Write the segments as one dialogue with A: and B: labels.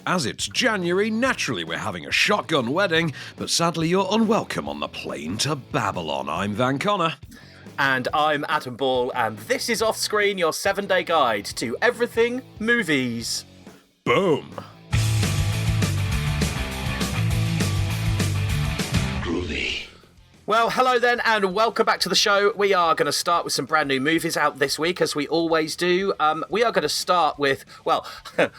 A: As it's January, naturally we're having a shotgun wedding, but sadly you're unwelcome on the plane to Babylon. I'm Van Connor.
B: And I'm Adam Ball, and this is Off Screen, your 7-day guide to everything movies.
A: Boom.
B: Well, hello then, and welcome back to the show. We are going to start with some brand new movies out this week, as we always do. We are going to start with, well,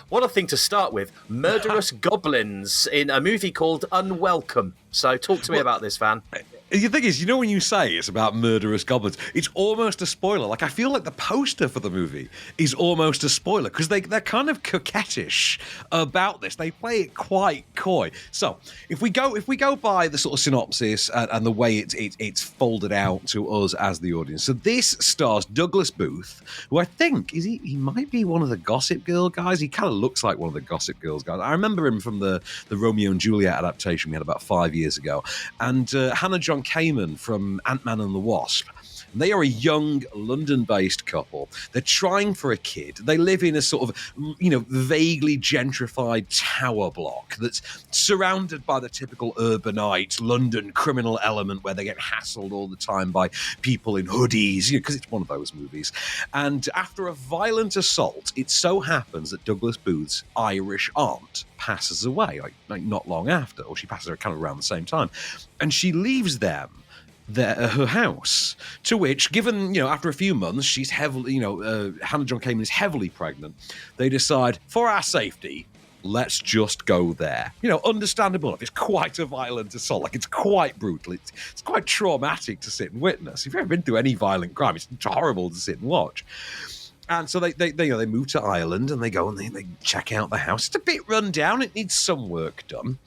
B: what a thing to start with, murderous goblins in a movie called Unwelcome. So talk to me about this, Van.
A: The thing is, you know when you say it's about murderous goblins, it's almost a spoiler. Like, I feel like the poster for the movie is almost a spoiler, because they're kind of coquettish about this. They play it quite coy. So, if we go by the sort of synopsis and the way it's folded out to us as the audience. So this stars Douglas Booth, who I think, he might be one of the Gossip Girl guys. He kind of looks like one of the Gossip Girls guys. I remember him from the Romeo and Juliet adaptation we had about 5 years ago. And Hannah John Kamen from Ant-Man and the Wasp. And they are a young London-based couple. They're trying for a kid. They live in a sort of, vaguely gentrified tower block that's surrounded by the typical urbanite London criminal element where they get hassled all the time by people in hoodies, because it's one of those movies. And after a violent assault, it so happens that Douglas Booth's Irish aunt passes away, like not long after, or she passes her kind of around the same time. And she leaves them her house, to which, given, after a few months, she's heavily, Hannah John Kamen is heavily pregnant, they decide, for our safety, let's just go there. Understandable enough. It's quite a violent assault. Like, it's quite brutal. It's quite traumatic to sit and witness. If you've ever been through any violent crime, it's horrible to sit and watch. And so they move to Ireland and they go and they check out the house. It's a bit run down. It needs some work done.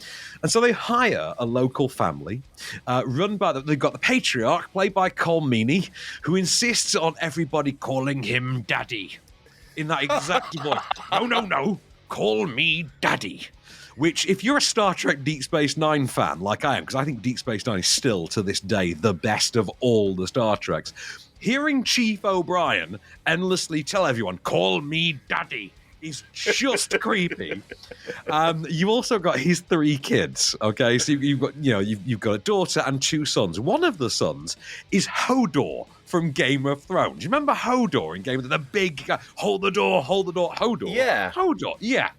A: And so they hire a local family run by they've got the patriarch, played by Cole Meany, who insists on everybody calling him Daddy in that exact voice. No, call me Daddy. Which, if you're a Star Trek Deep Space Nine fan, like I am, because I think Deep Space Nine is still, to this day, the best of all the Star Treks, hearing Chief O'Brien endlessly tell everyone, call me Daddy, is just creepy. You've also got his 3 kids, okay? So you've got a daughter and 2 sons. One of the sons is Hodor from Game of Thrones. You remember Hodor in Game of Thrones? The big guy, hold the door, Hodor.
B: Yeah.
A: Hodor, yeah.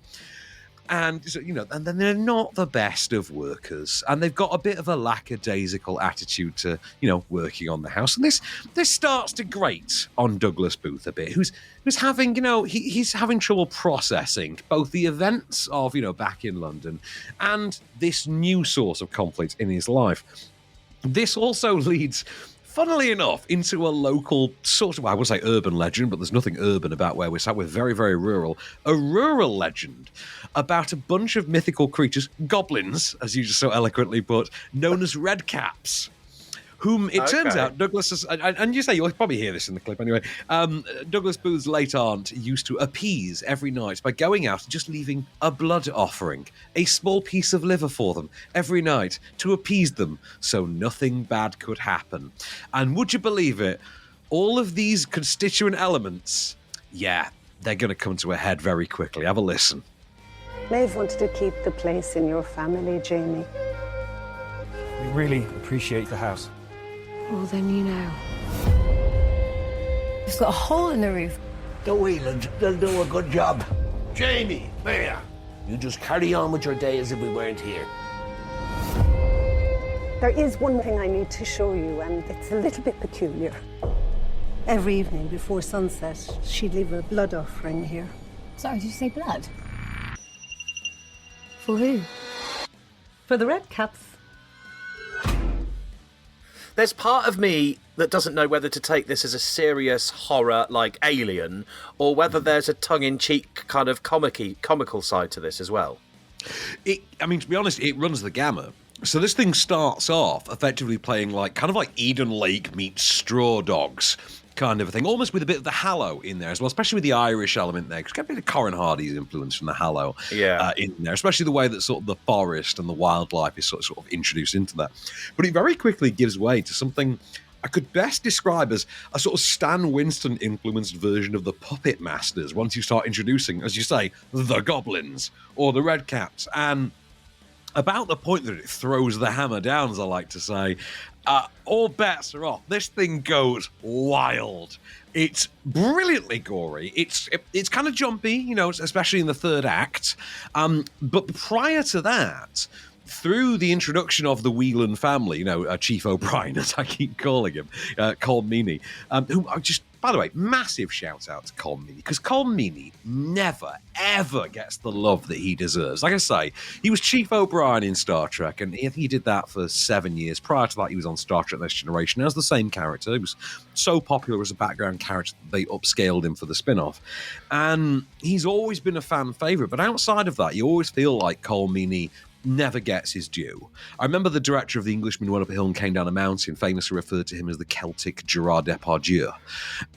A: And, and then they're not the best of workers. And they've got a bit of a lackadaisical attitude to, working on the house. And this starts to grate on Douglas Booth a bit, who's having, he's having trouble processing both the events of, back in London and this new source of conflict in his life. This also leads, funnily enough, into a local sort of, I would say urban legend, but there's nothing urban about where we're sat. We're very, very rural. A rural legend about a bunch of mythical creatures, goblins, as you just so eloquently put, known as redcaps, whom it turns out Douglas has, and you say you'll probably hear this in the clip anyway, Douglas Booth's late aunt used to appease every night by going out and just leaving a blood offering, a small piece of liver for them every night to appease them so nothing bad could happen. And would you believe it, all of these constituent elements, they're going to come to a head very quickly. Have a listen.
C: Maeve wanted to keep the place in your family, Jamie.
D: We really appreciate the house.
C: Well, then you know.
E: It's got a hole in the roof.
F: The Whelans, they'll do a good job. Jamie, there. You just carry on with your day as if we weren't here.
C: There is one thing I need to show you, and it's a little bit peculiar. Every evening before sunset, she'd leave a blood offering here.
E: Sorry, did you say blood? For who?
C: For the redcaps.
B: There's part of me that doesn't know whether to take this as a serious horror like Alien, or whether there's a tongue-in-cheek kind of comical side to this as well.
A: To be honest, it runs the gamut. So this thing starts off effectively playing kind of like Eden Lake meets Straw Dogs kind of a thing, almost with a bit of the Hallow in there as well, especially with the Irish element there, because it's got a bit of Corin Hardy's influence from the Hallow in there, especially the way that sort of the forest and the wildlife is sort of introduced into that. But it very quickly gives way to something I could best describe as a sort of Stan Winston influenced version of the Puppet Masters once you start introducing, as you say, the goblins or the redcaps. And about the point that it throws the hammer down, as I like to say, all bets are off. This thing goes wild. It's brilliantly gory. It's kind of jumpy, you know, especially in the third act. But prior to that, through the introduction of the Whelan family, you know, Chief O'Brien, as I keep calling him, Colm Meaney, who I just, by the way, massive shout out to Colm Meaney, because Colm Meaney never, ever gets the love that he deserves. Like I say, he was Chief O'Brien in Star Trek, and he did that for 7 years. Prior to that, he was on Star Trek Next Generation as the same character. He was so popular as a background character that they upscaled him for the spin-off. And he's always been a fan favourite, but outside of that, you always feel like Colm Meaney never gets his due. I remember the director of The Englishman Went Up a Hill and Came Down a Mountain famously referred to him as the Celtic Gerard Depardieu.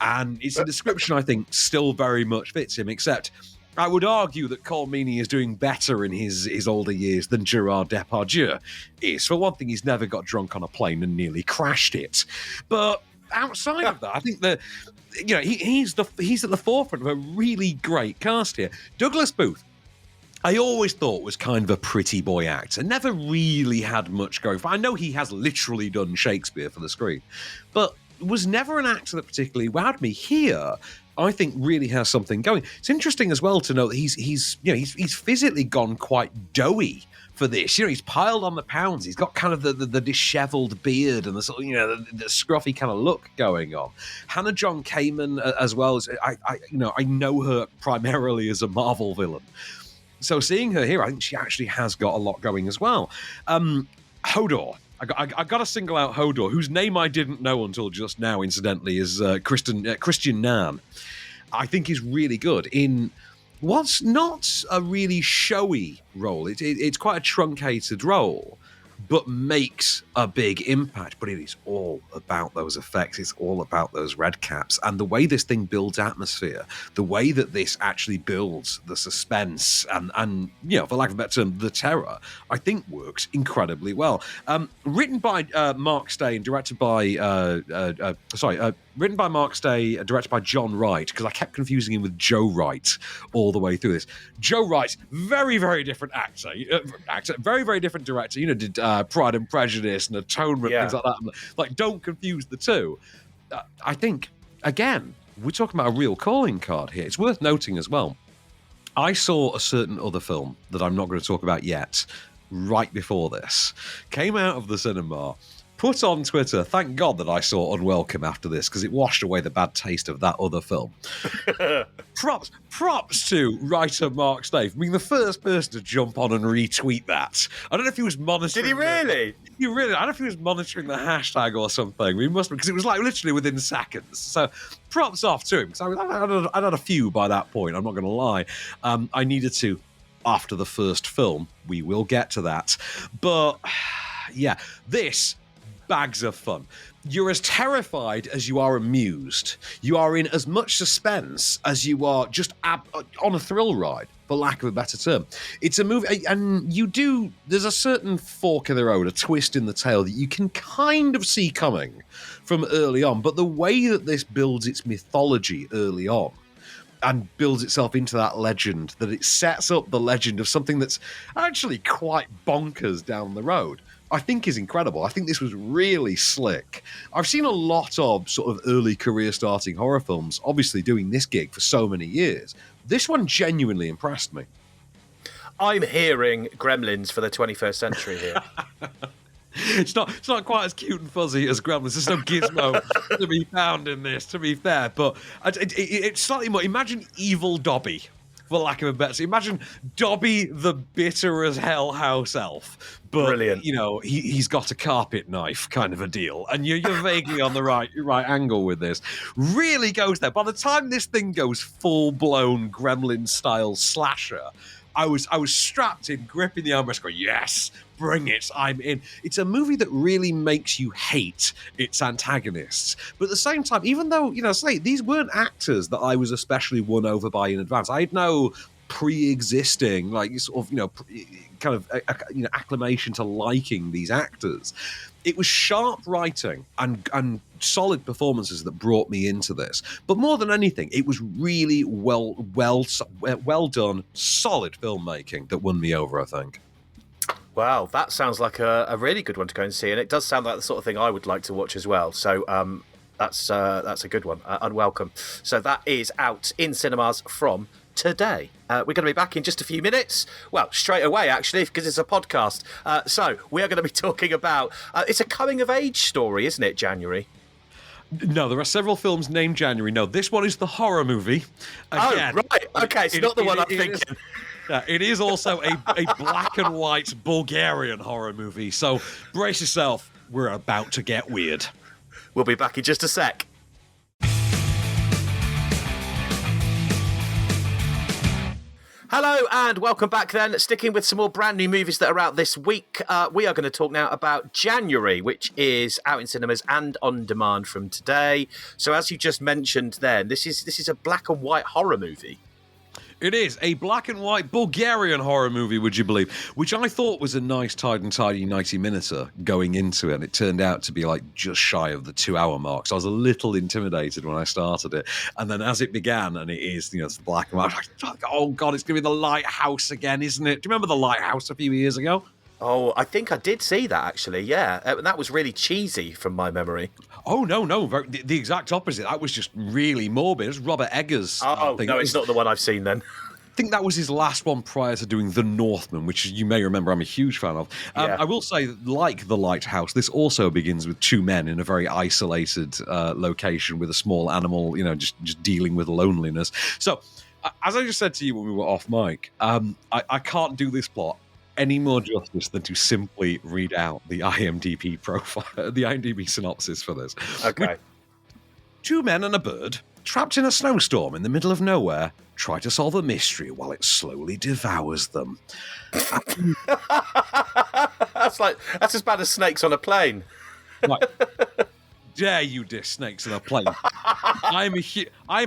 A: And it's a description I think still very much fits him, except I would argue that Colm Meaney is doing better in his older years than Gerard Depardieu is. For one thing, he's never got drunk on a plane and nearly crashed it. But outside of that, I think that, you know, he's at the forefront of a really great cast here. Douglas Booth, I always thought was kind of a pretty boy actor. Never really had much going for. I know he has literally done Shakespeare for the screen, but was never an actor that particularly wowed me. Here, I think really has something going. It's interesting as well to know that he's physically gone quite doughy for this. You know, he's piled on the pounds. He's got kind of the disheveled beard and the sort of, you know, the scruffy kind of look going on. Hannah John Kamen as well as I know her primarily as a Marvel villain. So seeing her here, I think she actually has got a lot going as well. Hodor. I got to single out Hodor, whose name I didn't know until just now, incidentally, is Christian Nan. I think is really good in what's not a really showy role. It's quite a truncated role, but makes a big impact. But it is all about those effects. It's all about those red caps. And the way this thing builds atmosphere, the way that this actually builds the suspense and you know, for lack of a better term, the terror, I think works incredibly well. Written by Mark Stay and directed by written by Mark Stay, directed by John Wright, because I kept confusing him with Joe Wright all the way through this. Joe Wright, very, very different actor, very, very different director. You know, did Pride and Prejudice and Atonement, things like that. Like, don't confuse the two. I think, again, we're talking about a real calling card here. It's worth noting as well. I saw a certain other film that I'm not going to talk about yet, right before this. Came out of the cinema, put on Twitter, thank God that I saw Unwelcome after this, because it washed away the bad taste of that other film. Props to writer Mark Stay for being the first person to jump on and retweet that. I don't know if he was monitoring.
B: Did he really?
A: I don't know if he was monitoring the hashtag or something. He must have, because it was like literally within seconds. So props off to him, because I'd had a few by that point, I'm not going to lie. I needed to after the first film. We will get to that. But yeah, this bags of fun. You're as terrified as you are amused. You are in as much suspense as you are just on a thrill ride, for lack of a better term. It's a movie, and there's a certain fork in the road, a twist in the tail that you can kind of see coming from early on, but the way that this builds its mythology early on and builds itself into that legend, that it sets up the legend of something that's actually quite bonkers down the road, I think is incredible. I think this was really slick. I've seen a lot of sort of early career starting horror films, obviously doing this gig for so many years. This one genuinely impressed me.
B: I'm hearing Gremlins for the 21st century here.
A: It's not quite as cute and fuzzy as Gremlins. There's no gizmo to be found in this, to be fair. But it's slightly more. Imagine Evil Dobby, for lack of a better. Imagine Dobby the bitter as hell house elf. But,
B: brilliant.
A: You know, he's got a carpet knife kind of a deal. And you're vaguely on the right angle with this. Really goes there. By the time this thing goes full-blown Gremlin-style slasher, I was strapped in, gripping the armrest, going, yes, bring it, I'm in. It's a movie that really makes you hate its antagonists. But at the same time, even though, you know, say these weren't actors that I was especially won over by in advance. I had no pre-existing, like sort of, kind of acclamation to liking these actors. It was sharp writing and solid performances that brought me into this. But more than anything, it was really well done, solid filmmaking that won me over, I think.
B: Wow, that sounds like a really good one to go and see, and it does sound like the sort of thing I would like to watch as well. So that's a good one. Unwelcome. So that is out in cinemas from today. We're going to be back in just a few minutes. Well, straight away, actually, because it's a podcast. So we are going to be talking about... it's a coming-of-age story, isn't it, January?
A: No, there are several films named January. No, this one is the horror movie. Again,
B: oh, right. Okay, it's not the one I'm thinking.
A: It is also a black and white Bulgarian horror movie. So brace yourself. We're about to get weird.
B: We'll be back in just a sec. Hello and welcome back then. Sticking with some more brand new movies that are out this week, we are going to talk now about January, which is out in cinemas and on demand from today. So as you just mentioned then, this is a black and white horror movie.
A: It is a black and white Bulgarian horror movie, would you believe? Which I thought was a nice, tidy 90-minuter going into it. And it turned out to be like just shy of the 2-hour mark. So I was a little intimidated when I started it. And then as it began, and it is, it's black and white, I was like, oh God, it's going to be The Lighthouse again, isn't it? Do you remember The Lighthouse a few years ago?
B: Oh, I think I did see that, actually, yeah. That was really cheesy from my memory.
A: Oh, no. The exact opposite. That was just really morbid. It was Robert Eggers.
B: Oh, no, it's not the one I've seen then.
A: I think that was his last one prior to doing The Northman, which you may remember I'm a huge fan of.
B: Yeah.
A: I will say, like The Lighthouse, this also begins with two men in a very isolated location with a small animal, just dealing with loneliness. So, as I just said to you when we were off mic, I can't do this plot any more justice than to simply read out the IMDb profile, the IMDb synopsis for this.
B: Okay.
A: With two men and a bird trapped in a snowstorm in the middle of nowhere try to solve a mystery while it slowly devours them.
B: That's as bad as snakes on a plane.
A: Right. Dare you diss snakes on a plane? I'm a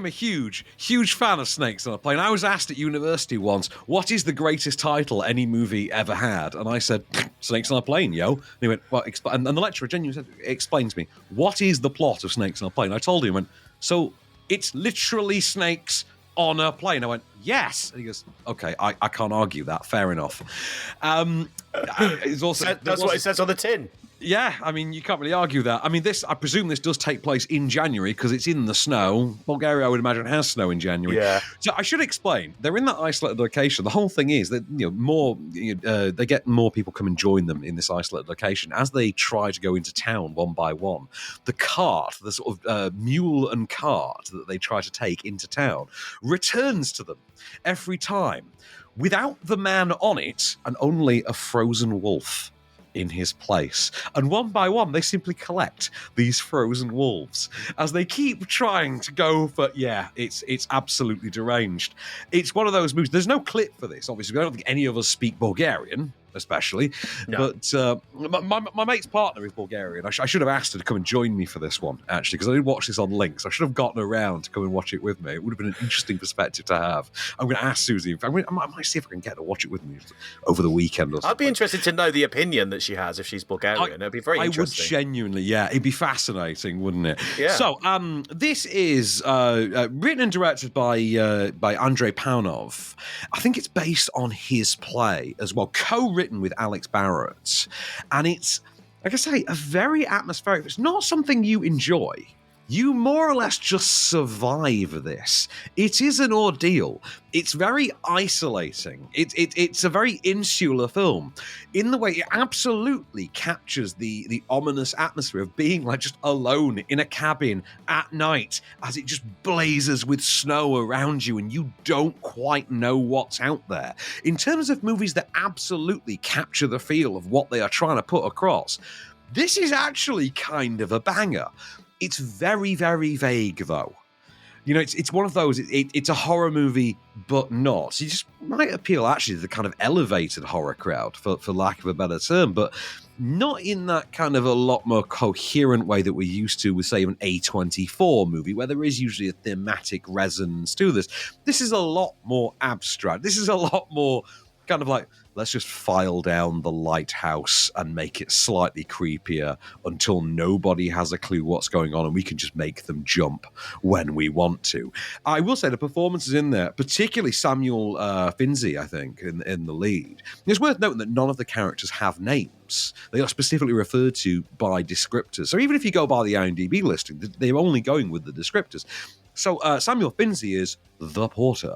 A: huge fan of snakes on a plane. I was asked at university once, what is the greatest title any movie ever had? And I said, Snakes on a Plane, yo. And he went, well, and the lecturer genuinely said, explain to me, what is the plot of Snakes on a Plane? I told him, went, so it's literally snakes on a plane. I went, yes. And he goes, okay, I can't argue that. Fair enough. It's also,
B: that's what it says on the tin.
A: Yeah, I mean, you can't really argue that. I mean, I presume this does take place in January because it's in the snow. Bulgaria, I would imagine, has snow in January.
B: Yeah.
A: So I should explain. They're in that isolated location. The whole thing is that they get more people come and join them in this isolated location as they try to go into town one by one. The cart, the sort of mule and cart that they try to take into town, returns to them every time without the man on it and only a frozen wolf in his place. And one by one, they simply collect these frozen wolves as they keep trying to go for, it's absolutely deranged. It's one of those movies. There's no clip for this, obviously. I don't think any of us speak Bulgarian, especially.
B: No.
A: But my mate's partner is Bulgarian. I should have asked her to come and join me for this one, actually, because I did watch this on links. I should have gotten around to come and watch it with me. It would have been an interesting perspective to have. I'm going to ask Susie. I might see if I can get her to watch it with me over the weekend or something.
B: I'd be interested to know the opinion that she has if she's Bulgarian. It'd be very interesting.
A: I would genuinely, it'd be fascinating, wouldn't it?
B: Yeah.
A: So, this is written and directed by Andrei Paunov. I think it's based on his play as well, co-written with Alex Barrett. And it's, like I say, a very atmospheric. It's not something you enjoy. You more or less just survive this. It is an ordeal. It's very isolating. It's a very insular film in the way it absolutely captures the ominous atmosphere of being like just alone in a cabin at night as it just blazes with snow around you and you don't quite know what's out there. In terms of movies that absolutely capture the feel of what they are trying to put across, this is actually kind of a banger. It's very, very vague, though. It's one of those, it's a horror movie, but not. So you just might appeal, actually, to the kind of elevated horror crowd, for lack of a better term. But not in that kind of a lot more coherent way that we're used to with, say, an A24 movie, where there is usually a thematic resonance to this. This is a lot more abstract. This is a lot more kind of like, let's just file down the lighthouse and make it slightly creepier until nobody has a clue what's going on and we can just make them jump when we want to. I will say the performances in there, particularly Samuel Finzi, I think, in the lead. It's worth noting that none of the characters have names. They are specifically referred to by descriptors. So even if you go by the IMDb listing, they're only going with the descriptors. So Samuel Finzi is the porter.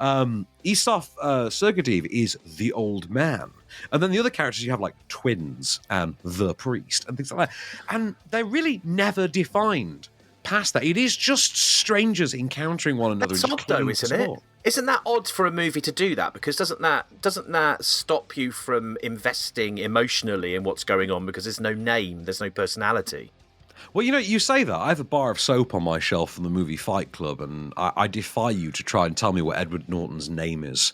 A: Isaf Sergadev is the old man. And then the other characters, you have like twins and the priest and things like that. And they're really never defined past that. It is just strangers encountering one another.
B: That's odd though, isn't it? Isn't that odd for a movie to do that? Because doesn't that stop you from investing emotionally in what's going on because there's no name, there's no personality?
A: Well, you say that. I have a bar of soap on my shelf from the movie Fight Club, and I defy you to try and tell me what Edward Norton's name is.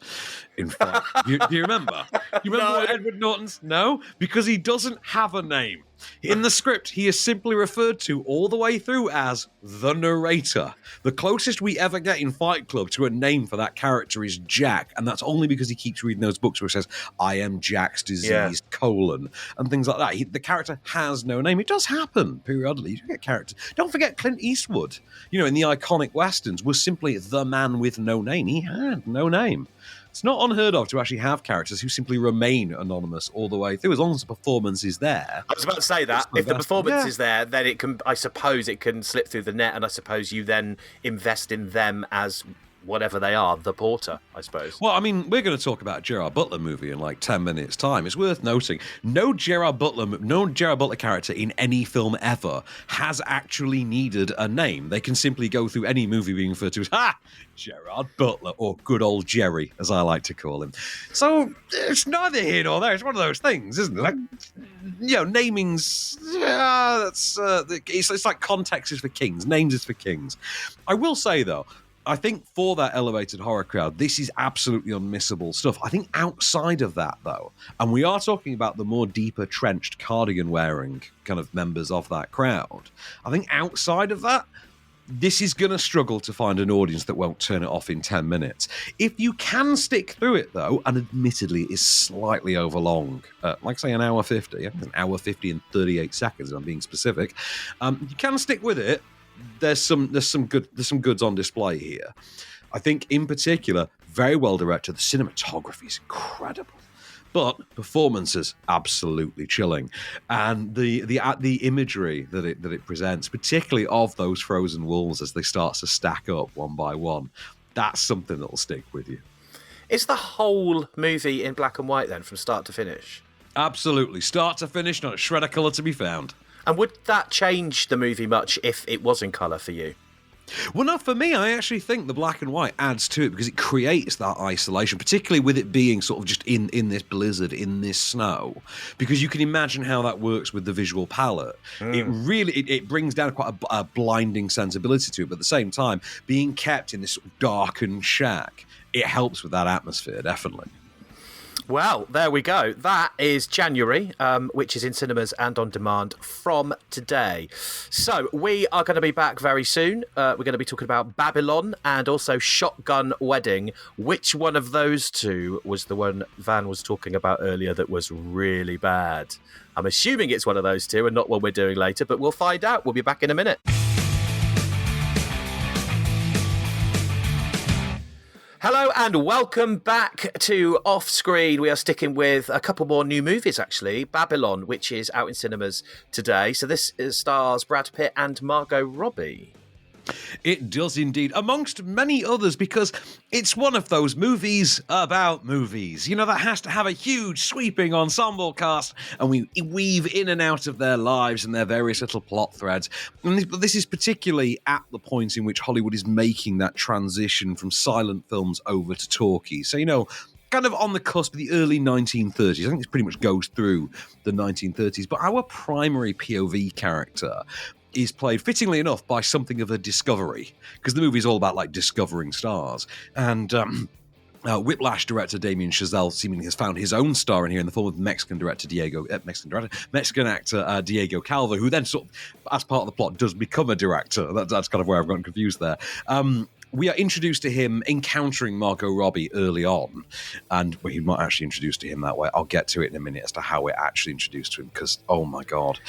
A: In fact, do you remember? You remember what Edward Norton's? No? Because he doesn't have a name. In the script, he is simply referred to all the way through as the narrator. The closest we ever get in Fight Club to a name for that character is Jack, and that's only because he keeps reading those books where it says, I am Jack's disease, and things like that. The character has no name. It does happen periodically. You get characters. Don't forget Clint Eastwood, in the iconic Westerns, was simply the man with no name. He had no name. It's not unheard of to actually have characters who simply remain anonymous all the way through, as long as the performance is there.
B: I was about to say that. If the performance is there, then it can, I suppose it can slip through the net, and I suppose you then invest in them as whatever they are, the porter, I suppose.
A: Well, I mean, we're going to talk about a Gerard Butler movie in like 10 minutes' time. It's worth noting, no Gerard Butler character in any film ever has actually needed a name. They can simply go through any movie being referred to as, Gerard Butler, or good old Jerry, as I like to call him. So it's neither here nor there. It's one of those things, isn't it? Like, naming's it's like context is for kings, names is for kings. I will say though, I think for that elevated horror crowd, this is absolutely unmissable stuff. I think outside of that, though, and we are talking about the more deeper trenched cardigan-wearing kind of members of that crowd, I think outside of that, this is going to struggle to find an audience that won't turn it off in 10 minutes. If you can stick through it, though, and admittedly it is slightly overlong, like say an hour 50, an hour 50 and 38 seconds, if I'm being specific, you can stick with it. There's some goods on display here. I think in particular, very well directed. The cinematography is incredible, but performances absolutely chilling, and the imagery that it presents, particularly of those frozen wolves as they start to stack up one by one, that's something that'll stick with you.
B: Is the whole movie in black and white then, from start to finish?
A: Absolutely, start to finish, not a shred of colour to be found.
B: And would that change the movie much if it was in colour for you?
A: Well, no, for me, I actually think the black and white adds to it because it creates that isolation, particularly with it being sort of just in this blizzard, in this snow, because you can imagine how that works with the visual palette. It really, it brings down quite a blinding sensibility to it, but at the same time, being kept in this sort of darkened shack, it helps with that atmosphere, definitely.
B: Well, there we go. That is January, which is in cinemas and on demand from today. So we are going to be back very soon. We're going to be talking about Babylon and also Shotgun Wedding. Which one of those two was the one Van was talking about earlier that was really bad? I'm assuming it's one of those two and not one we're doing later, but we'll find out. We'll be back in a minute. Hello and welcome back to Off Screen. We are sticking with a couple more new movies, actually. Babylon, which is out in cinemas today. So this stars Brad Pitt and Margot Robbie.
A: It does indeed, amongst many others, because it's one of those movies about movies, that has to have a huge sweeping ensemble cast, and we weave in and out of their lives and their various little plot threads. And this is particularly at the point in which Hollywood is making that transition from silent films over to talkies. So, kind of on the cusp of the early 1930s. I think this pretty much goes through the 1930s, but our primary POV character is played, fittingly enough, by something of a discovery, because the movie is all about like discovering stars. And Whiplash director Damien Chazelle seemingly has found his own star in here in the form of Mexican actor Diego Calva, who then sort of, as part of the plot, does become a director. That's kind of where I've gotten confused there. We are introduced to him encountering Margot Robbie early on, and we're not actually introduced to him that way. I'll get to it in a minute as to how we're actually introduced to him, because, oh my God.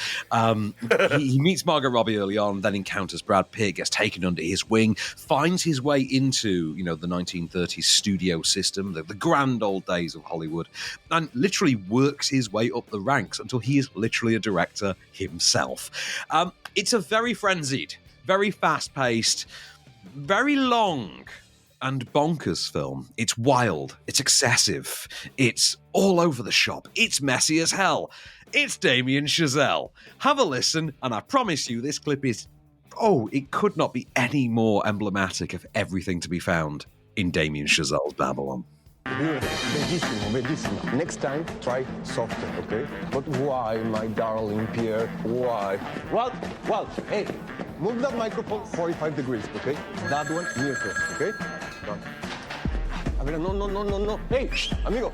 A: He meets Margot Robbie early on, then encounters Brad Pitt, gets taken under his wing, finds his way into, the 1930s studio system, the grand old days of Hollywood, and literally works his way up the ranks until he is literally a director himself. It's a very frenzied, very fast-paced, very long and bonkers film. It's wild. It's excessive. It's all over the shop. It's messy as hell. It's Damien Chazelle. Have a listen, and I promise you this clip is... it could not be any more emblematic of everything to be found in Damien Chazelle's Babylon.
G: Bellissimo, bellissimo. Next time, try softer, okay? But why, my darling Pierre? Why? Well, hey, move that microphone 45 degrees, okay? That one neutral, okay? A ver, no. Hey, amigo,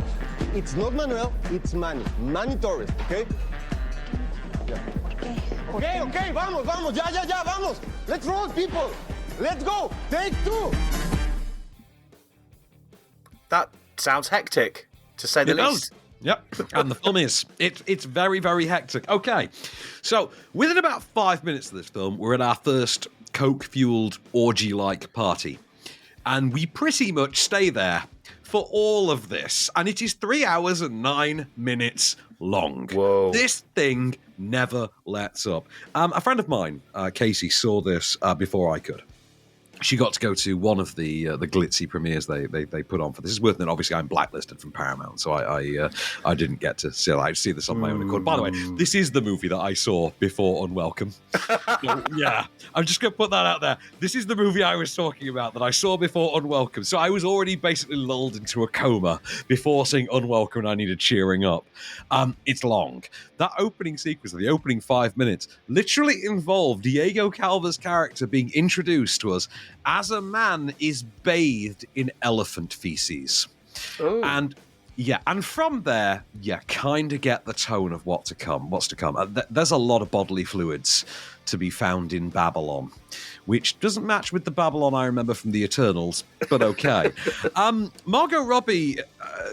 G: it's not Manuel, it's Manny. Manny Torres, okay? Yeah. Okay, vamos, ya, vamos. Let's roll, people. Let's go. Take 2.
B: That sounds hectic, to say the least.
A: Yep, and the film is. It's very, very hectic. Okay, so within about 5 minutes of this film, we're at our first coke-fueled, orgy-like party. And we pretty much stay there for all of this. And it is 3 hours and 9 minutes long.
B: Whoa.
A: This thing never lets up. A friend of mine, Casey, saw this before I could. She got to go to one of the glitzy premieres they put on for this. Is worth it. Obviously, I'm blacklisted from Paramount, so I didn't get to see this on my own accord. By the way, this is the movie that I saw before Unwelcome. So, yeah, I'm just going to put that out there. This is the movie I was talking about that I saw before Unwelcome. So I was already basically lulled into a coma before seeing Unwelcome, and I needed cheering up. It's long. That opening sequence, the opening 5 minutes, literally involved Diego Calva's character being introduced to us as a man is bathed in elephant feces.
B: Ooh.
A: And from there, you kind of get the tone of what's to come. There's a lot of bodily fluids to be found in Babylon, which doesn't match with the Babylon I remember from the Eternals, but okay. Margot Robbie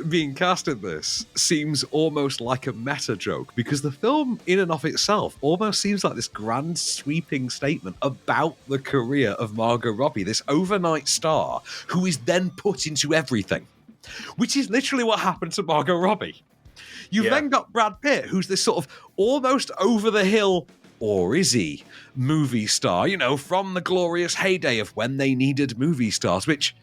A: being cast in this seems almost like a meta joke, because the film in and of itself almost seems like this grand sweeping statement about the career of Margot Robbie, this overnight star who is then put into everything, which is literally what happened to Margot Robbie. You've then got Brad Pitt, who's this sort of almost over the hill, or is he, movie star, from the glorious heyday of when they needed movie stars, which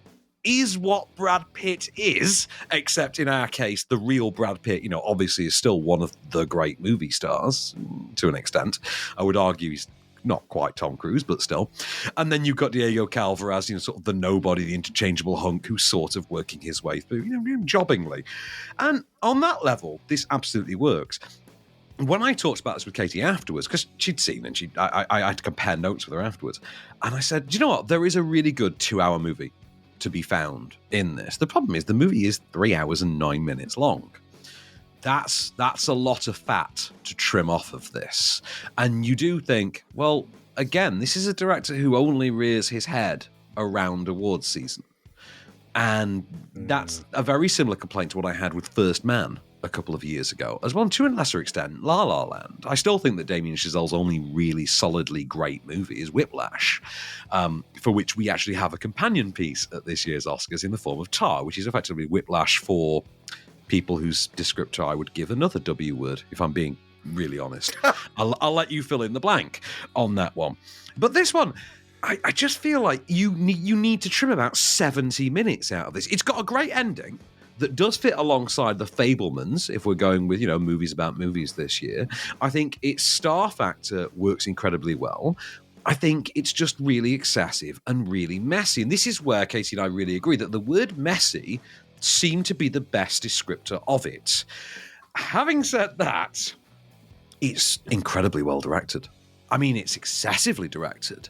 A: is what Brad Pitt is, except in our case, the real Brad Pitt, obviously is still one of the great movie stars, to an extent. I would argue he's not quite Tom Cruise, but still. And then you've got Diego Calva as, sort of the nobody, the interchangeable hunk who's sort of working his way through, jobbingly. And on that level, this absolutely works. When I talked about this with Katie afterwards, because she'd seen and I had to compare notes with her afterwards, and I said, do you know what? There is a really good 2-hour movie to be found in this. The problem is the movie is 3 hours and 9 minutes long. That's a lot of fat to trim off of this. And you do think, well, again, this is a director who only rears his head around awards season. And that's a very similar complaint to what I had with First Man a couple of years ago, as well, to a lesser extent, La La Land. I still think that Damien Chazelle's only really solidly great movie is Whiplash, for which we actually have a companion piece at this year's Oscars in the form of Tar, which is effectively Whiplash for people whose descriptor I would give another W word, if I'm being really honest. I'll let you fill in the blank on that one. But this one, I just feel like you need to trim about 70 minutes out of this. It's got a great ending that does fit alongside The Fabelmans, if we're going with, movies about movies this year. I think its star factor works incredibly well. I think it's just really excessive and really messy. And this is where Katie and I really agree that the word messy seemed to be the best descriptor of it. Having said that, it's incredibly well directed. I mean, it's excessively directed.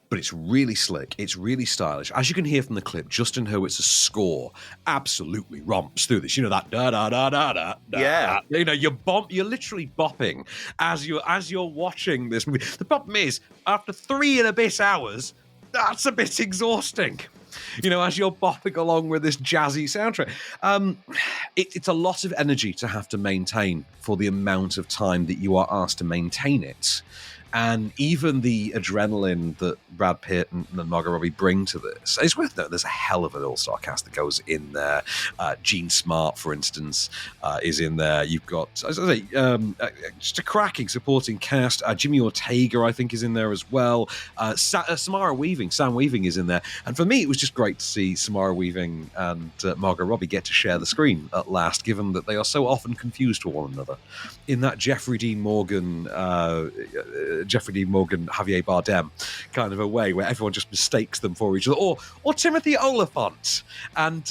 A: but it's really slick. It's really stylish. As you can hear from the clip, Justin Hurwitz's score absolutely romps through this. You know, that da-da-da-da-da.
B: Yeah.
A: You know, you're literally bopping as you're watching this movie. The problem is, after 3 and a bit hours, that's a bit exhausting. You know, as you're bopping along with this jazzy soundtrack. It's a lot of energy to have to maintain for the amount of time that you are asked to maintain it. And even the adrenaline that Brad Pitt and Margot Robbie bring to this, it's worth noting there's a hell of an all-star cast that goes in there. Gene Smart, for instance, is in there. You've got, as I say, just a cracking supporting cast. Jimmy Ortega, I think, is in there as well. Sam Weaving is in there. And for me, it was just great to see Samara Weaving and Margot Robbie get to share the screen at last, given that they are so often confused with one another. In that Jeffrey Dean Morgan, Javier Bardem kind of a way where everyone just mistakes them for each other, or Timothy Oliphant and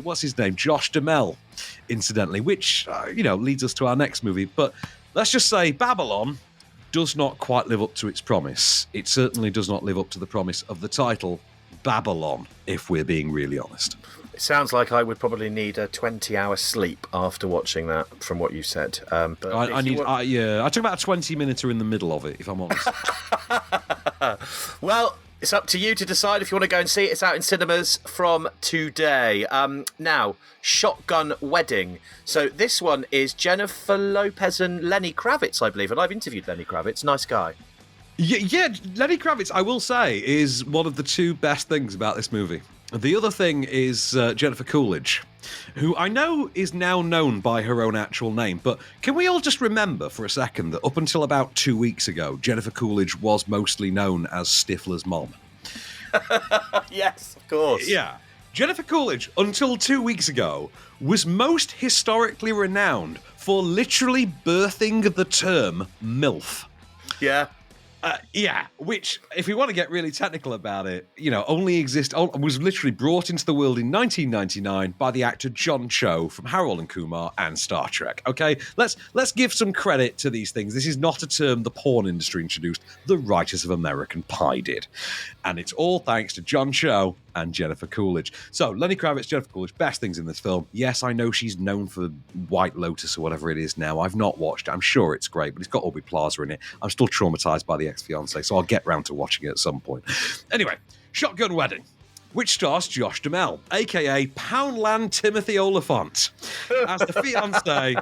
A: what's his name, Josh Duhamel, incidentally, which leads us to our next movie. But let's just say Babylon does not quite live up to its promise. It certainly does not live up to the promise of the title Babylon, if we're being really honest.
B: It sounds like I would probably need a 20-hour sleep after watching that, from what you said. But
A: I took about a 20-minuter in the middle of it, if I'm honest.
B: Well, it's up to you to decide if you want to go and see it. It's out in cinemas from today. Now, Shotgun Wedding. So this one is Jennifer Lopez and Lenny Kravitz, I believe. And I've interviewed Lenny Kravitz. Nice guy.
A: Yeah, Lenny Kravitz, I will say, is one of the 2 best things about this movie. The other thing is Jennifer Coolidge, who I know is now known by her own actual name, but can we all just remember for a second that up until about 2 weeks ago, Jennifer Coolidge was mostly known as Stifler's mom?
B: Yes, of course.
A: Yeah. Jennifer Coolidge, until 2 weeks ago, was most historically renowned for literally birthing the term MILF.
B: Yeah.
A: Which, if we want to get really technical about it, was literally brought into the world in 1999 by the actor John Cho from Harold and Kumar and Star Trek. Okay, let's give some credit to these things. This is not a term the porn industry introduced. The writers of American Pie did, and it's all thanks to John Cho and Jennifer Coolidge. So, Lenny Kravitz, Jennifer Coolidge, best things in this film. Yes, I know she's known for White Lotus or whatever it is now. I've not watched it. I'm sure it's great, but it's got Aubrey Plaza in it. I'm still traumatized by the ex-fiance, so I'll get round to watching it at some point. Anyway, Shotgun Wedding, which stars Josh Duhamel, a.k.a. Poundland Timothy Oliphant, as the fiancé.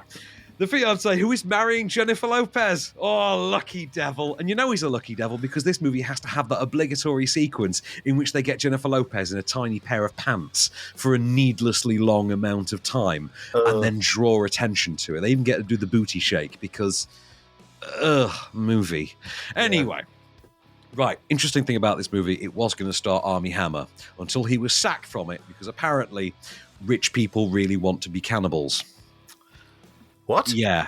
A: The fiancé who is marrying Jennifer Lopez. Oh, lucky devil. And you know he's a lucky devil because this movie has to have that obligatory sequence in which they get Jennifer Lopez in a tiny pair of pants for a needlessly long amount of time and then draw attention to it. They even get to do the booty shake because, movie. Anyway. Right, interesting thing about this movie, it was going to star Armie Hammer until he was sacked from it because apparently rich people really want to be cannibals.
B: What?
A: Yeah,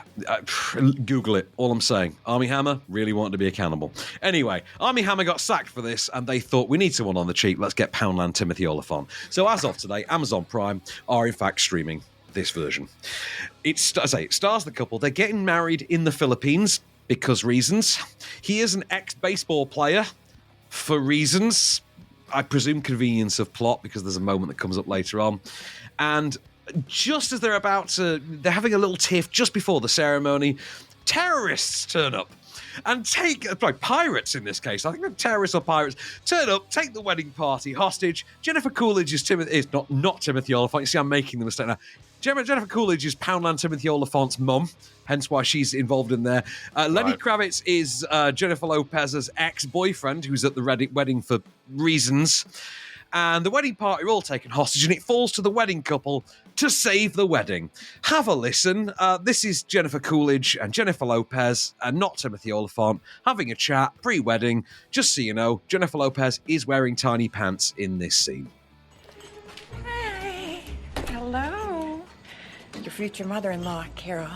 A: Google it. All I'm saying, Armie Hammer really wanted to be a cannibal. Anyway, Armie Hammer got sacked for this, and they thought, we need someone on the cheap. Let's get Poundland Timothy Oliphant. So as of today, Amazon Prime are in fact streaming this version. It stars the couple. They're getting married in the Philippines because reasons. He is an ex-baseball player for reasons. I presume convenience of plot because there's a moment that comes up later on. And just as they're having a little tiff just before the ceremony, terrorists turn up and pirates in this case. I think they're terrorists or pirates turn up, take the wedding party hostage. Jennifer Coolidge is not Timothy Oliphant. You see, I'm making the mistake now. Jennifer Coolidge is Poundland Timothy Oliphant's mum, hence why she's involved in there. Lenny Kravitz is Jennifer Lopez's ex-boyfriend, who's at the wedding for reasons. And the wedding party are all taken hostage, and it falls to the wedding couple to save the wedding. Have a listen. This is Jennifer Coolidge and Jennifer Lopez, and not Timothy Oliphant, having a chat pre-wedding. Just so you know, Jennifer Lopez is wearing tiny pants in this scene.
H: Hi. Hello. Your future mother-in-law, Carol.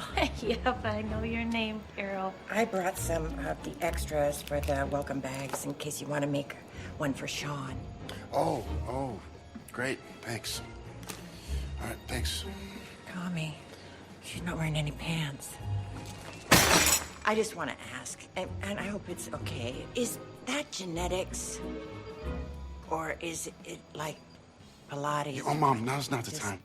E: Yep, I know your name, Carol.
H: I brought some of the extras for the welcome bags in case you want to make one for Sean.
I: Oh, great. Thanks. All right, thanks.
H: Tommy, she's not wearing any pants. I just want to ask, and I hope it's okay. Is that genetics? Or is it like Pilates?
I: Oh, Mom, now's not the time.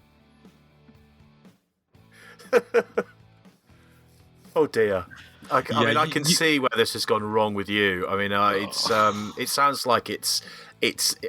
B: Oh dear. I mean, I can see where this has gone wrong with you. I mean, it sounds like it's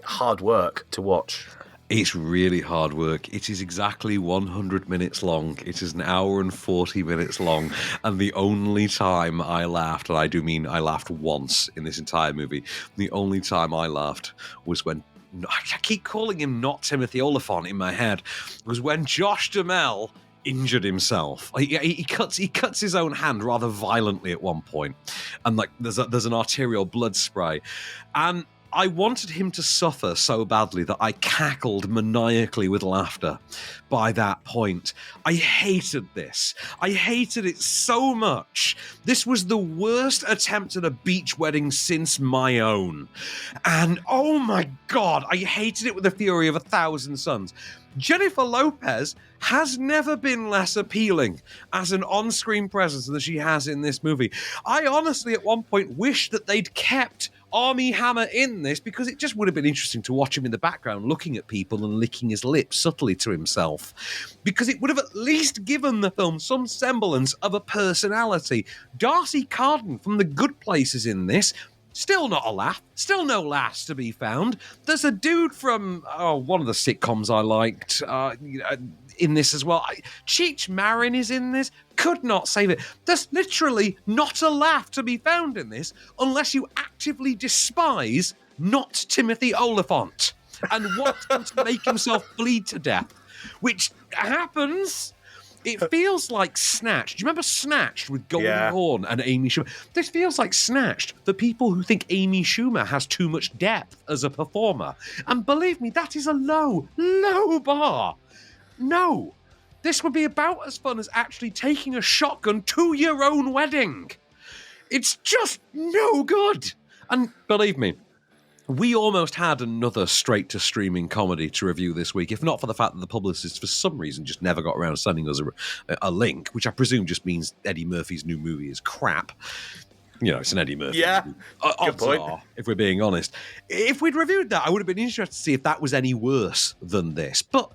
B: hard work to watch.
A: It's really hard work. It is exactly 100 minutes long. It is an hour and 40 minutes long. And the only time I laughed, and I do mean I laughed once in this entire movie, the only time I laughed was when, I keep calling him not Timothy Olyphant in my head, was when Josh Duhamel injured himself. He cuts his own hand rather violently at one point, and like there's an arterial blood spray, and I wanted him to suffer so badly that I cackled maniacally with laughter by that point. I hated this. I hated it so much. This was the worst attempt at a beach wedding since my own. And oh my God, I hated it with the fury of 1,000 suns. Jennifer Lopez has never been less appealing as an on-screen presence than she has in this movie. I honestly, at one point, wished that they'd kept Armie Hammer in this, because it just would have been interesting to watch him in the background looking at people and licking his lips subtly to himself, because it would have at least given the film some semblance of a personality. Darcy Carden from The Good Place is in this. Still not a laugh. Still no laughs to be found. There's a dude from one of the sitcoms I liked in this as well. Cheech Marin is in this. Could not save it. There's literally not a laugh to be found in this unless you actively despise not Timothy Olyphant and want him to make himself bleed to death, which happens. It feels like Snatched. Do you remember Snatched with Goldie Hawn and Amy Schumer? This feels like Snatched for people who think Amy Schumer has too much depth as a performer. And believe me, that is a low, low bar. No. This would be about as fun as actually taking a shotgun to your own wedding. It's just no good. And believe me, we almost had another straight-to-streaming comedy to review this week, if not for the fact that the publicist, for some reason, just never got around to sending us a link, which I presume just means Eddie Murphy's new movie is crap. You know, it's an Eddie Murphy movie.
B: Good point.
A: If we're being honest. If we'd reviewed that, I would have been interested to see if that was any worse than this. But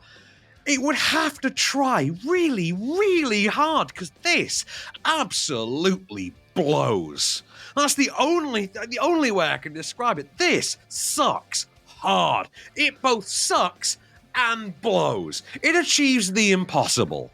A: it would have to try really, really hard, because this absolutely blows. That's the only way I can describe it. This sucks hard. It both sucks and blows. It achieves the impossible.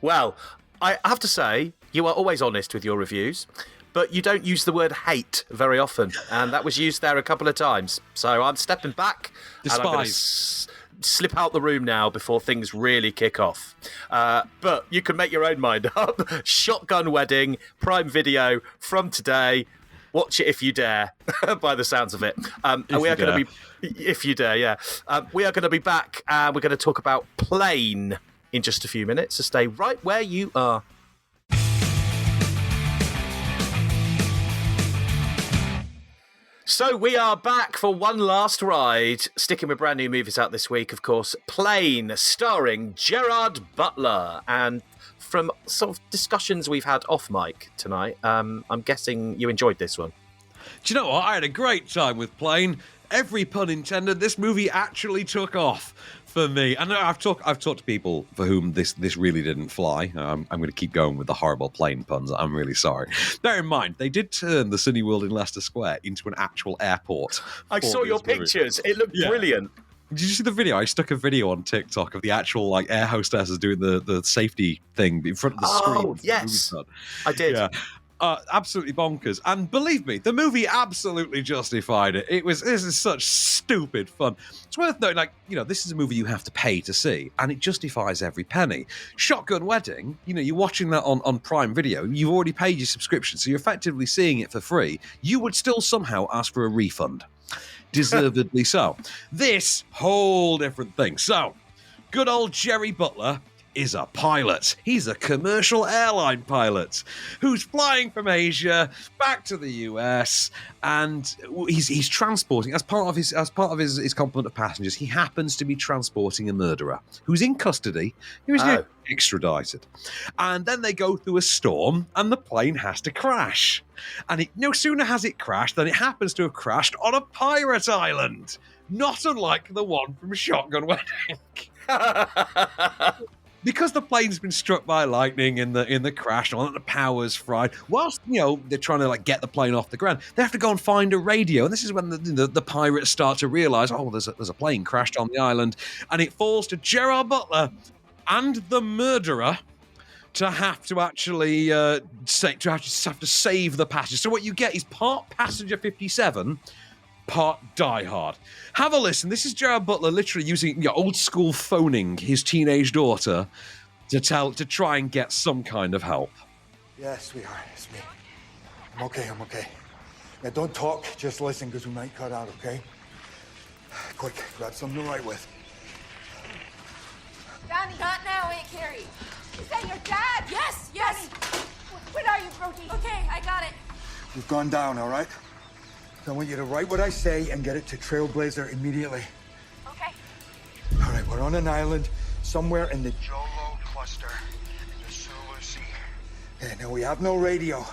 B: Well, I have to say, you are always honest with your reviews, but you don't use the word hate very often, and that was used there a couple of times. So I'm stepping back.
A: Despise.
B: And I'm going to slip out the room now before things really kick off. But you can make your own mind up. Shotgun Wedding, Prime Video from today. Watch it if you dare, by the sounds of it. We are going to be, if you dare, yeah. We are going to be back, and we're going to talk about Plane in just a few minutes. So stay right where you are. So we are back for one last ride, sticking with brand new movies out this week, of course. Plane, starring Gerard Butler. And from sort of discussions we've had off mic tonight, I'm guessing you enjoyed this one.
A: Do you know what? I had a great time with Plane. Every pun intended, this movie actually took off for me. And I've talked to people for whom this really didn't fly. I'm going to keep going with the horrible plane puns. I'm really sorry. Bear in mind, they did turn the Cineworld in Leicester Square into an actual airport.
B: I saw your pictures. It looked brilliant.
A: Did you see the video? I stuck a video on TikTok of the actual air hostesses doing the safety thing in front of the screen.
B: Oh, yes. I did.
A: Yeah. Absolutely bonkers. And believe me, the movie absolutely justified it. This is such stupid fun. It's worth noting, this is a movie you have to pay to see, and it justifies every penny. Shotgun Wedding, you're watching that on Prime Video. You've already paid your subscription, so you're effectively seeing it for free. You would still somehow ask for a refund. Deservedly so. This, whole different thing. So, good old Jerry Butler is a pilot. He's a commercial airline pilot who's flying from Asia back to the US, and he's transporting as part of his complement of passengers. He happens to be transporting a murderer who's in custody, who's extradited, and then they go through a storm, and the plane has to crash. And it no sooner has it crashed than it happens to have crashed on a pirate island, not unlike the one from Shotgun Wedding. Because the plane's been struck by lightning in the crash, and all the power's fried. Whilst they're trying to get the plane off the ground, they have to go and find a radio. And this is when the pirates start to realise, there's a plane crashed on the island, and it falls to Gerard Butler and the murderer to have to actually save the passengers. So what you get is part Passenger 57. Part Die Hard. Have a listen. This is Gerard Butler literally using old school phoning his teenage daughter to try and get some kind of help.
J: Yeah, sweetheart, it's me. I'm okay. Now don't talk, just listen, because we might cut out, okay? Quick, grab something to write with.
K: Danny, not now, Aunt Carrie. Is that your dad? Yes. Danny, what are you, Brody? Okay, I got it.
J: You've gone down, all right? I want you to write what I say and get it to Trailblazer immediately.
K: Okay.
J: All right, we're on an island somewhere in the Jolo cluster in the Sulu Sea. Okay, now we have no radio.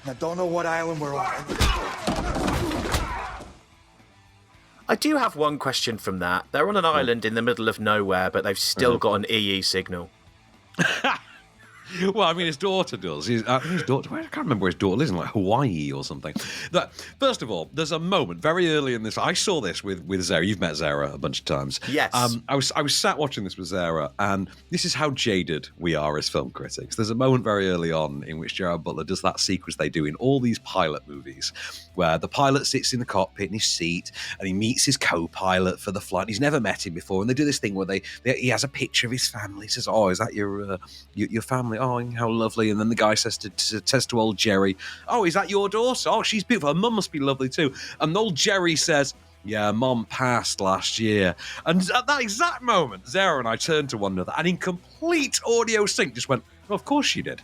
J: And I don't know what island we're on.
B: I do have one question from that. They're on an island in the middle of nowhere, but they've still got an EE signal.
A: Well, I mean, his daughter does. His daughter, I can't remember where his daughter lives, in Hawaii or something. First of all, there's a moment very early in this. I saw this with Zara. You've met Zara a bunch of times.
B: Yes.
A: I was sat watching this with Zara, and this is how jaded we are as film critics. There's a moment very early on in which Gerard Butler does that sequence they do in all these pilot movies, where the pilot sits in the cockpit in his seat, and he meets his co-pilot for the flight. He's never met him before, and they do this thing where he has a picture of his family. He says, "Oh, is that your family? Oh, how lovely." And then the guy says to old Jerry, "Oh, is that your daughter? Oh, she's beautiful. Her mum must be lovely too." And old Jerry says, "Yeah, Mum passed last year." And at that exact moment, Zara and I turned to one another and in complete audio sync just went, "Well, of course she did."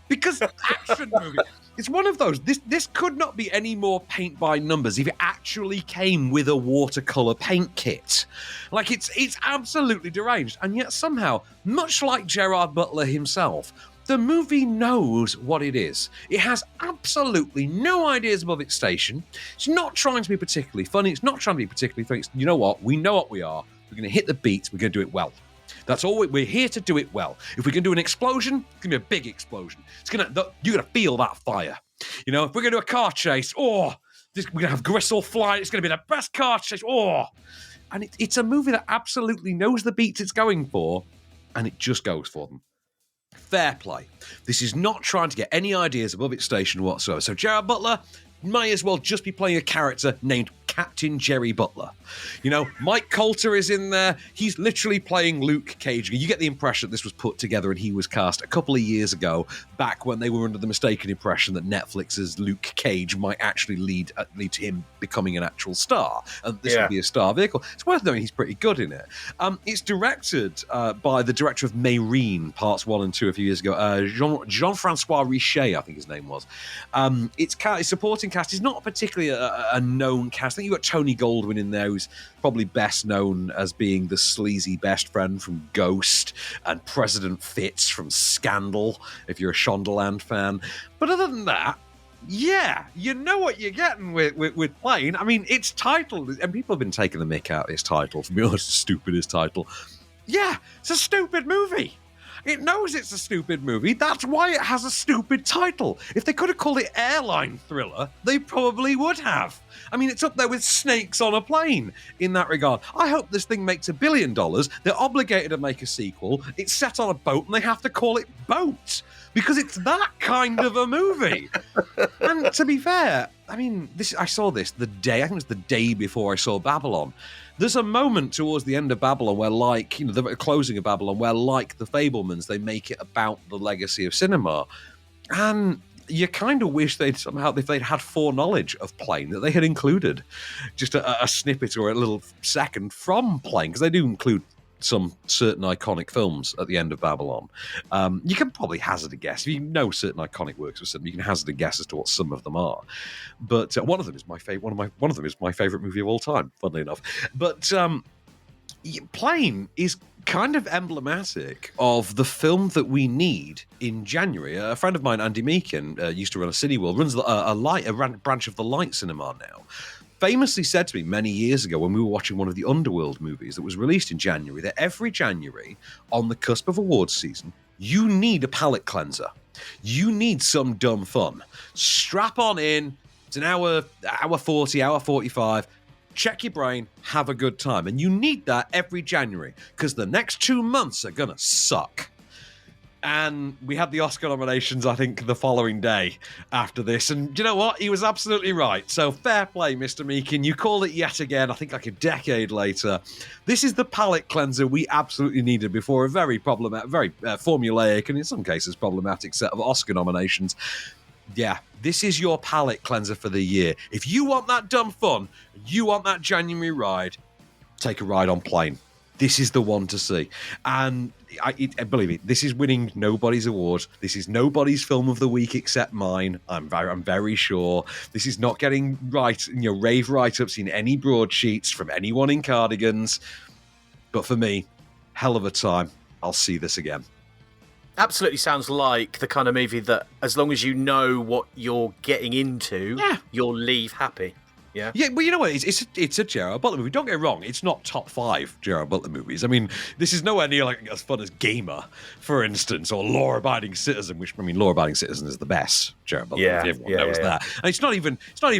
A: Because action movie, it's one of those. This could not be any more paint by numbers if it actually came with a watercolor paint kit. It's absolutely deranged, and yet somehow, much like Gerard Butler himself, the movie knows what it is. It has absolutely no ideas above its station. It's not trying to be particularly funny. It's not trying to be particularly funny. You know what? We know what we are. We're going to hit the beats. We're going to do it well. That's all. We're here to do it well. If we can do an explosion, it's going to be a big explosion. You're going to feel that fire. If we're going to do a car chase, we're going to have Gristle fly. It's going to be the best car chase. And it's a movie that absolutely knows the beats it's going for, and it just goes for them. Fair play. This is not trying to get any ideas above its station whatsoever. So Gerard Butler may as well just be playing a character named Captain Jerry Butler. Mike Coulter is in there. He's literally playing Luke Cage. You get the impression that this was put together and he was cast a couple of years ago, back when they were under the mistaken impression that Netflix's Luke Cage might actually lead to him becoming an actual star, and this would be a star vehicle. It's worth knowing he's pretty good in it. It's directed by the director of Mayreen, parts 1 and 2 a few years ago, Jean-Francois Richet, I think his name was. Its supporting cast is not particularly a known cast. I think you've got Tony Goldwyn in there, who's probably best known as being the sleazy best friend from Ghost, and President Fitz from Scandal, if you're a Shondaland fan. But other than that, yeah, you know what you're getting with Plane. I mean, its title, and people have been taking the mick out of its title, for being honest, the stupidest title. Yeah, it's a stupid movie. It knows it's a stupid movie. That's why it has a stupid title. If they could have called it Airline Thriller, they probably would have. I mean, it's up there with Snakes on a Plane in that regard. I hope this thing makes $1 billion. They're obligated to make a sequel. It's set on a boat, and they have to call it Boat, because it's that kind of a movie. And to be fair, I mean, I saw this the day, I think it was the day before I saw Babylon. There's a moment towards the end of Babylon where, the closing of Babylon, where, like The Fabelmans, they make it about the legacy of cinema. And you kind of wish they'd somehow, if they'd had foreknowledge of Plane, that they had included just a snippet or a little second from Plane, because they do include some certain iconic films at the end of Babylon. You can probably hazard a guess. If you know certain iconic works of cinema, you can hazard a guess as to what some of them are. But one of them is my favorite. One of them is my favorite movie of all time, funnily enough. But Plane is kind of emblematic of the film that we need in January. A friend of mine, Andy Meakin, used to run a Cineworld, runs a branch of the Light Cinema now. Famously said to me many years ago when we were watching one of the Underworld movies that was released in January, that every January, on the cusp of awards season, you need a palate cleanser. You need some dumb fun. Strap on in. It's an hour 40, hour 45. Check your brain, have a good time. And you need that every January, because the next 2 months are going to suck. And we had the Oscar nominations, I think, the following day after this. And you know what? He was absolutely right. So fair play, Mr. Meakin. You called it yet again, I think like a decade later. This is the palate cleanser we absolutely needed before a very problematic, very formulaic, and in some cases problematic set of Oscar nominations. Yeah, this is your palate cleanser for the year. If you want that dumb fun, you want that January ride, take a ride on Plane. This is the one to see. And believe me, this is winning nobody's award. This is nobody's film of the week except mine. I'm very sure. This is not getting rave write-ups in any broadsheets from anyone in Cardigans. But for me, hell of a time. I'll see this again.
B: Absolutely sounds like the kind of movie that, as long as you know what you're getting into, you'll leave happy. Yeah. Yeah,
A: well, you know what? It's a Gerard Butler movie. Don't get me wrong. It's not top 5 Gerard Butler movies. I mean, this is nowhere near like as fun as Gamer, for instance, or Law Abiding Citizen. Which, I mean, Law Abiding Citizen is the best Gerard Butler movie. Everyone knows that. And it's not even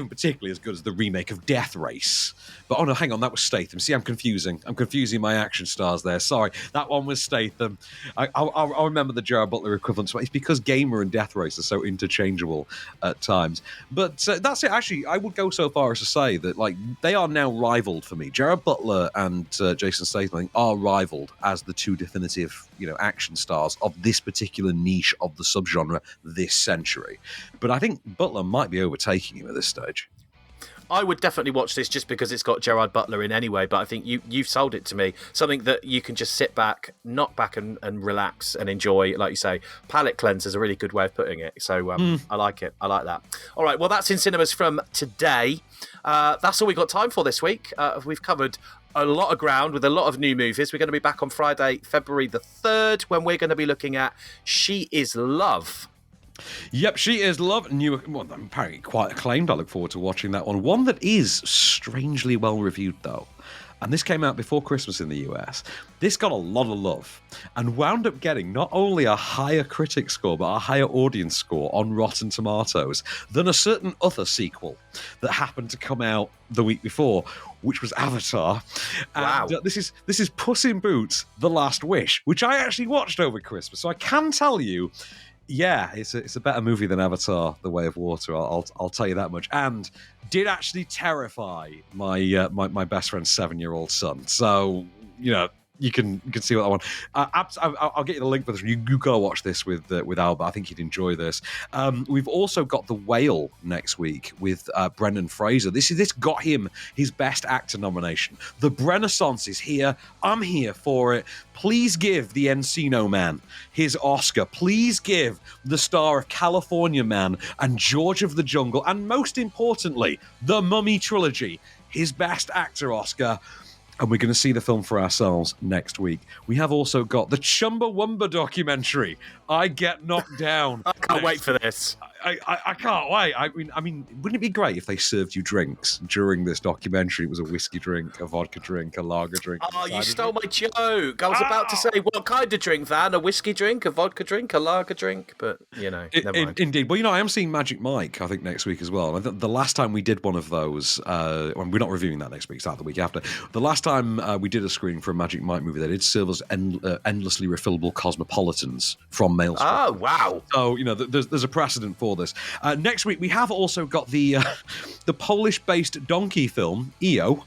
A: particularly as good as the remake of Death Race. But oh no, hang on, that was Statham. See, I'm confusing my action stars there. Sorry, that one was Statham. I'll remember the Gerard Butler equivalent. It's because Gamer and Death Race are so interchangeable at times. But that's it. Actually, I would go so far as to say that like they are now rivaled for me. Gerard Butler and Jason Statham are rivaled as the two definitive, action stars of this particular niche of the subgenre this century. But I think Butler might be overtaking him at this stage.
B: I would definitely watch this just because it's got Gerard Butler in anyway, but I think you've sold it to me. Something that you can just sit back, knock back and relax and enjoy. Like you say, palate cleanser is a really good way of putting it. So I like it. I like that. All right, well, that's in cinemas from today. That's all we've got time for this week. We've covered a lot of ground with a lot of new movies. We're going to be back on Friday, February the 3rd, when we're going to be looking at She Is Love.
A: Yep, She Is Love. Apparently quite acclaimed. I look forward to watching that one. One that is strangely well reviewed, though. And this came out before Christmas in the US. This got a lot of love and wound up getting not only a higher critic score, but a higher audience score on Rotten Tomatoes than a certain other sequel that happened to come out the week before, which was Avatar.
B: Wow.
A: And this is Puss in Boots: The Last Wish, which I actually watched over Christmas. So I can tell you, yeah, it's a better movie than Avatar: The Way of Water. I'll tell you that much. And did actually terrify my my best friend's 7-year-old son. So you can see what I want. I'll get you the link for this. You go watch this with Albert. I think you'd enjoy this. We've also got The Whale next week with Brendan Fraser. This got him his Best Actor nomination. The Renaissance is here. I'm here for it. Please give the Encino Man his Oscar. Please give the star of California Man and George of the Jungle, and most importantly, the Mummy trilogy, his Best Actor Oscar. And we're going to see the film for ourselves next week. We have also got the Chumbawamba documentary, I Get Knocked Down.
B: I can't wait for this.
A: I can't wait. I mean, wouldn't it be great if they served you drinks during this documentary? It was a whiskey drink, a vodka drink, a lager drink.
B: Oh, you stole my joke. I was about to say, what kind of drink, Van? A whiskey drink, a vodka drink, a lager drink? But, never mind.
A: Indeed. Well, I am seeing Magic Mike, I think, next week as well. The last time we did one of those, we're not reviewing that next week, it's out the week after. The last time we did a screening for a Magic Mike movie, they did serve us endlessly refillable cosmopolitans from Maelstrom.
B: Oh, wow.
A: So, there's a precedent for this. Next week, we have also got the Polish-based donkey film, EO,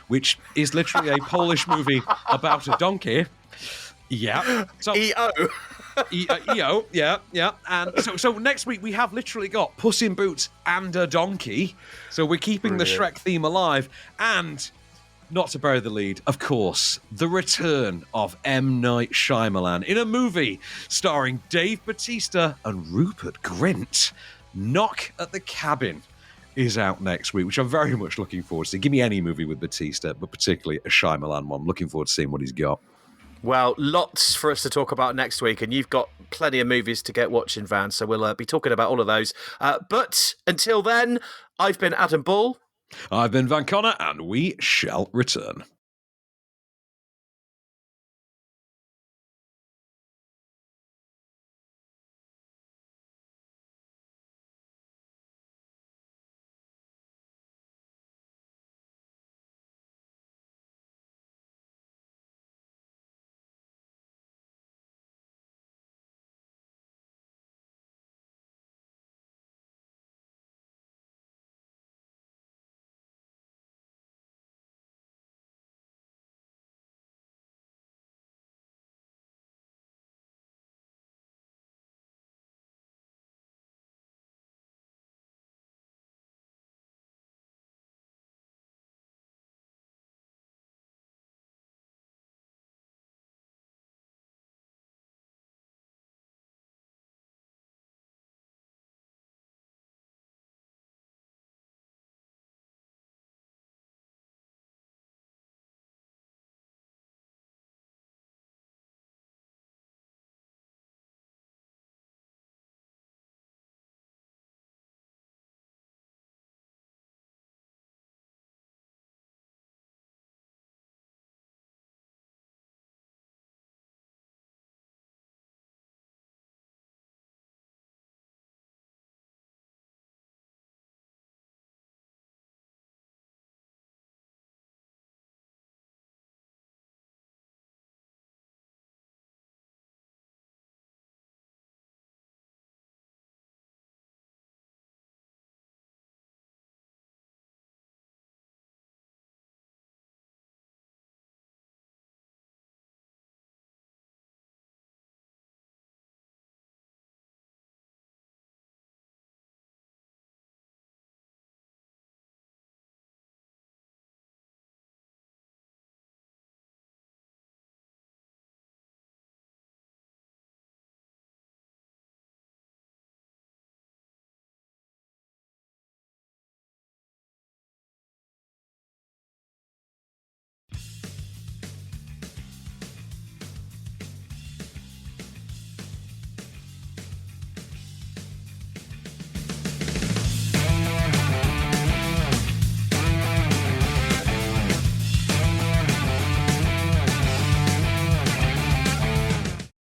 A: which is literally a Polish movie about a donkey. Yeah. So,
B: EO.
A: EO, yeah. And so next week, we have literally got Puss in Boots and a donkey. So we're keeping the Shrek theme alive. And Not to bury the lead, of course, the return of M. Night Shyamalan in a movie starring Dave Bautista and Rupert Grint. Knock at the Cabin is out next week, which I'm very much looking forward to. Give me any movie with Bautista, but particularly a Shyamalan one. Looking forward to seeing what he's got.
B: Well, lots for us to talk about next week, and you've got plenty of movies to get watching, Van, so we'll be talking about all of those. But until then, I've been Adam Bull.
A: I've been Van Connor, and we shall return.